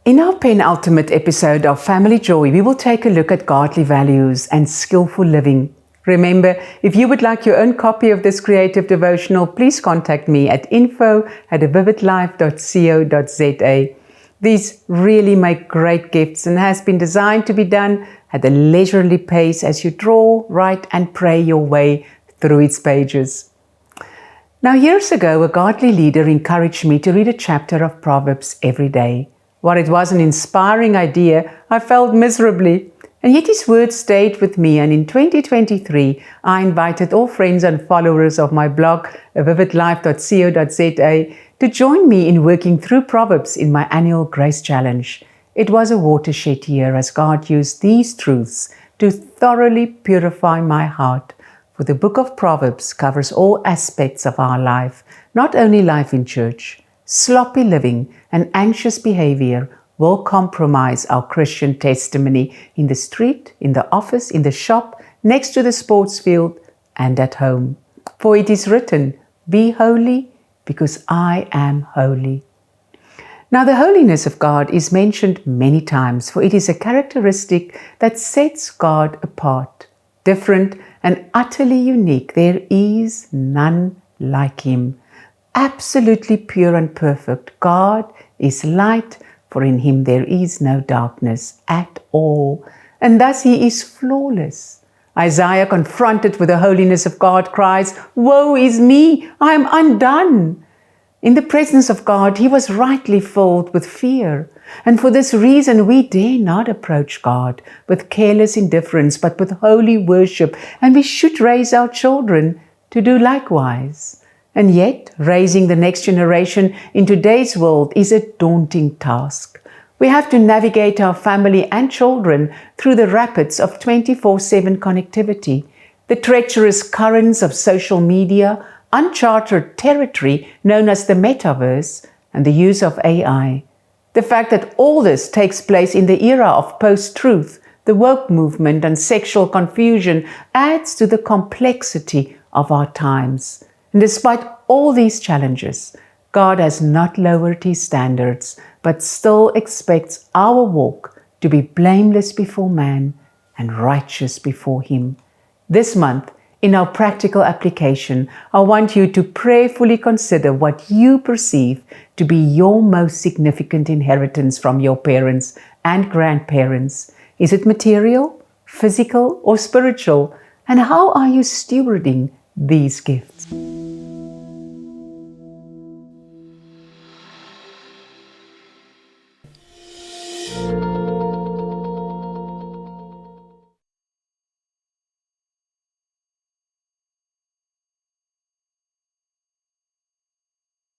In our penultimate episode of Family Joy, we will take a look at godly values and skillful living. Remember, if you would like your own copy of this creative devotional, please contact me at info@vividlife.co.za. These really make great gifts and has been designed to be done at a leisurely pace as you draw, write and pray your way through its pages. Now, years ago, a godly leader encouraged me to read a chapter of Proverbs every day. While it was an inspiring idea, I failed miserably. And yet his words stayed with me, and in 2023, I invited all friends and followers of my blog, vividlife.co.za, to join me in working through Proverbs in my annual Grace Challenge. It was a watershed year as God used these truths to thoroughly purify my heart. For the book of Proverbs covers all aspects of our life, not only life in church. Sloppy living and anxious behavior will compromise our Christian testimony in the street, in the office, in the shop, next to the sports field, and at home. For it is written, "Be holy, because I am holy." Now, the holiness of God is mentioned many times, for it is a characteristic that sets God apart, different and utterly unique. There is none like him. Absolutely pure and perfect. God is light, for in him there is no darkness at all, and thus he is flawless. Isaiah, confronted with the holiness of God, cries, "Woe is me, I am undone." In the presence of God, he was rightly filled with fear, and for this reason we dare not approach God with careless indifference, but with holy worship, and we should raise our children to do likewise. And yet, raising the next generation in today's world is a daunting task. We have to navigate our family and children through the rapids of 24/7 connectivity, the treacherous currents of social media, uncharted territory known as the metaverse, and the use of AI. The fact that all this takes place in the era of post-truth, the woke movement, and sexual confusion adds to the complexity of our times. And despite all these challenges, God has not lowered his standards, but still expects our walk to be blameless before man and righteous before him. This month, in our practical application, I want you to prayerfully consider what you perceive to be your most significant inheritance from your parents and grandparents. Is it material, physical, or spiritual? And how are you stewarding these gifts?